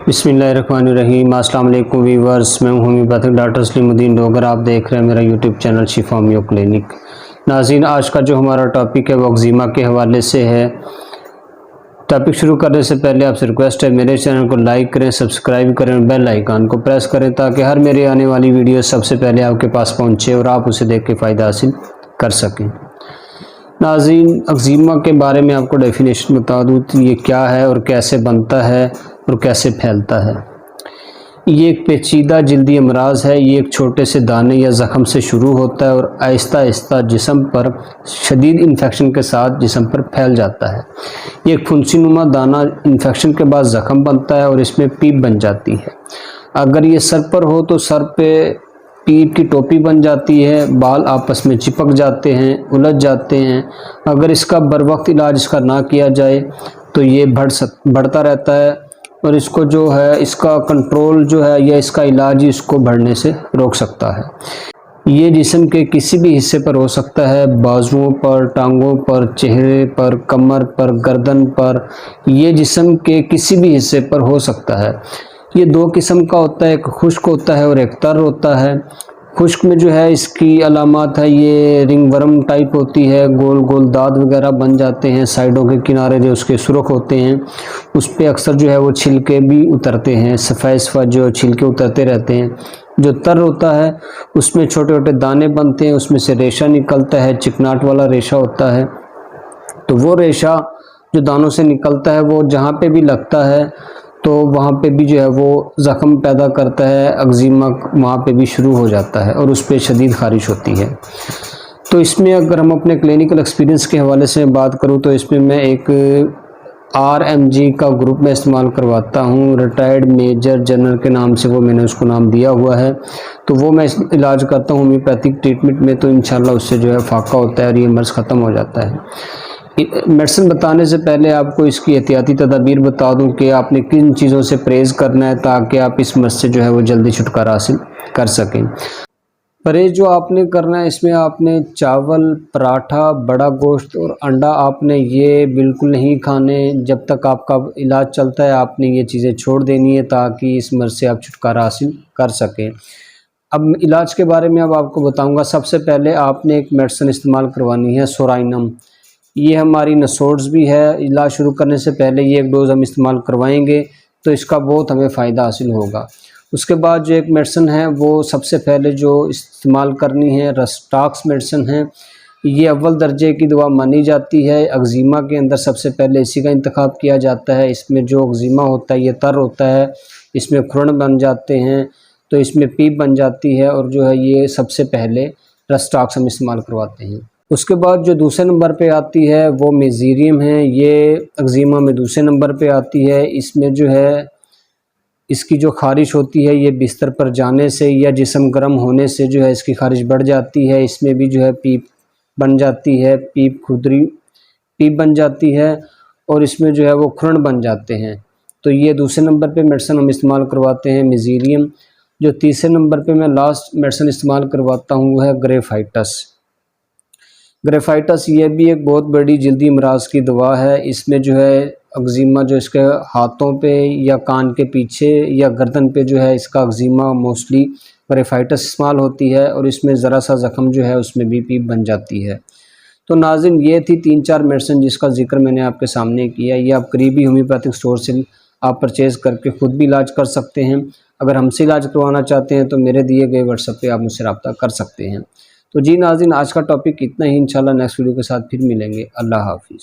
बिस्मिल्लाहिर्रहमानिर्रहीम। अस्सलाम वालेकुम व्यूअर्स, मैं हूं होम्योपैथिक डॉक्टर सलीमुद्दीन डोगर। आप देख रहे हैं मेरा यूट्यूब चैनल शिफा होम्यो क्लिनिक। नाज़रीन, आज का जो हमारा टॉपिक है वो एक्जिमा के हवाले से है। टॉपिक शुरू करने से पहले आपसे रिक्वेस्ट है, मेरे चैनल को लाइक करें, सब्सक्राइब करें और बेल आइकन को प्रेस करें ताकि हर मेरे आने वाली वीडियो सबसे पहले आपके पास पहुंचे और आप उसे देख के फ़ायदा हासिल कर सकें। नाज़रीन, एक्जिमा के बारे में आपको डेफिनेशन बता दूँ तो ये क्या है और कैसे बनता है और कैसे फैलता है। ये एक पेचीदा जल्दी अमराज है। ये एक छोटे से दाने या ज़ख़म से शुरू होता है और आहिस्ता आहिस्ता जिस्म पर शदीद इन्फेक्शन के साथ जिस्म पर फैल जाता है। ये एक फुंसीनुमा दाना इन्फेक्शन के बाद ज़ख़म बनता है और इसमें पीप बन जाती है। अगर ये सर पर हो तो सर पे पीप की टोपी बन जाती है, बाल आपस में चिपक जाते हैं, उलझ जाते हैं। अगर इसका बर वक्त इलाज इसका ना किया जाए तो ये बढ़ता रहता है और इसको जो है इसका कंट्रोल जो है या इसका इलाज ही इसको बढ़ने से रोक सकता है। ये जिस्म के किसी भी हिस्से पर हो सकता है, बाजुओं पर, टांगों पर, चेहरे पर, कमर पर, गर्दन पर। ये जिस्म के किसी भी हिस्से पर हो सकता है। ये दो किस्म का होता है, एक खुश्क होता है और एक तर होता है। खुश्क में जो है इसकी अलामत है, ये रिंग वर्म टाइप होती है, गोल गोल दाद वगैरह बन जाते हैं, साइडों के किनारे जो उसके सुर्ख होते हैं उस पे अक्सर जो है वो छिलके भी उतरते हैं, सफ़ेद सफ़ेद जो छिलके उतरते रहते हैं। जो तर होता है उसमें छोटे छोटे दाने बनते हैं, उसमें से रेशा निकलता है, चिकनाट वाला रेशा होता है। तो वो रेशा जो दानों से निकलता है वो जहाँ पे भी लगता है तो वहाँ पे भी जो है वो ज़ख़म पैदा करता है, एक्जिमा वहाँ पे भी शुरू हो जाता है और उस पर शदीद ख़ारिश होती है। तो इसमें अगर हम अपने क्लिनिकल एक्सपीरियंस के हवाले से बात करूँ तो इसमें मैं एक RMG का ग्रुप में इस्तेमाल करवाता हूँ। रिटायर्ड मेजर जनरल के नाम से वो मैंने उसको नाम दिया हुआ है। तो वो मैं इलाज करता हूँ होम्योपैथिक ट्रीटमेंट में, तो इंशाल्लाह उससे जो है फ़ाका होता है और ये मर्ज़ ख़त्म हो जाता है। मेडिसिन बताने से पहले आपको इसकी एहतियाती तदाबीर बता दूं कि आपने किन चीज़ों से परहेज़ करना है ताकि आप इस मर्ज़ से जो है वो जल्दी छुटकारा हासिल कर सकें। परहेज़ जो आपने करना है इसमें आपने चावल, पराठा, बड़ा गोश्त और अंडा आपने ये बिल्कुल नहीं खाने। जब तक आपका इलाज चलता है आपने ये चीज़ें छोड़ देनी है ताकि इस मर्ज़ से आप छुटकारा हासिल कर सकें। अब इलाज के बारे में अब आपको बताऊँगा। सबसे पहले आपने एक मेडिसिन इस्तेमाल करवानी है, सोराइनम। ये हमारी नसोड्स भी है। इलाज शुरू करने से पहले ये एक डोज़ हम इस्तेमाल करवाएंगे तो इसका बहुत हमें फ़ायदा हासिल होगा। उसके बाद जो एक मेडिसिन है वो सबसे पहले जो इस्तेमाल करनी है, रस्टाक्स मेडिसिन है। ये अव्वल दर्जे की दवा मानी जाती है। एक्जिमा के अंदर सबसे पहले इसी का इंतखाब किया जाता है। इसमें जो एक्जिमा होता है ये तर होता है, इसमें खुरन बन जाते हैं, तो इसमें पीप बन जाती है और जो है ये सबसे पहले रस्टाक्स हम इस्तेमाल करवाते हैं। उसके बाद जो दूसरे नंबर पे आती है वो मेज़ीरियम है। ये एक्जिमा में दूसरे नंबर पे आती है। इसमें जो है इसकी जो ख़ारिश होती है ये बिस्तर पर जाने से या जिस्म गर्म होने से जो है इसकी ख़ारिश बढ़ जाती है। इसमें भी जो है पीप बन जाती है, पीप खुदरी पीप बन जाती है और इसमें जो है वो खुरन बन जाते हैं। तो ये दूसरे नंबर पे मेडिसिन हम इस्तेमाल करवाते हैं, मेज़ीरियम। जो तीसरे नंबर पे मैं लास्ट मेडिसिन इस्तेमाल करवाता हूँ वो है ग्रेफाइटस। ग्रेफाइटस ये भी एक बहुत बड़ी जल्दी अमराज की दवा है। इसमें जो है एक्जिमा जो इसके हाथों पे या कान के पीछे या गर्दन पे जो है इसका एक्जिमा मोस्टली ग्रेफाइटस इस्तेमाल होती है और इसमें ज़रा सा ज़ख़म जो है उसमें भी पीप बन जाती है। तो नाज़रीन, ये थी 3-4 मेडिसिन जिसका जिक्र मैंने आपके सामने किया। ये आप करीबी होम्योपैथिक स्टोर से आप परचेज़ करके ख़ुद भी इलाज कर सकते हैं। अगर हमसे इलाज करवाना चाहते हैं तो मेरे दिए गए व्हाट्सएप पे आप मुझसे रब्ता कर सकते हैं। तो जी नाज़रीन, आज का टॉपिक इतना ही। इंशाल्लाह नेक्स्ट वीडियो के साथ फिर मिलेंगे। अल्लाह हाफ़िज़।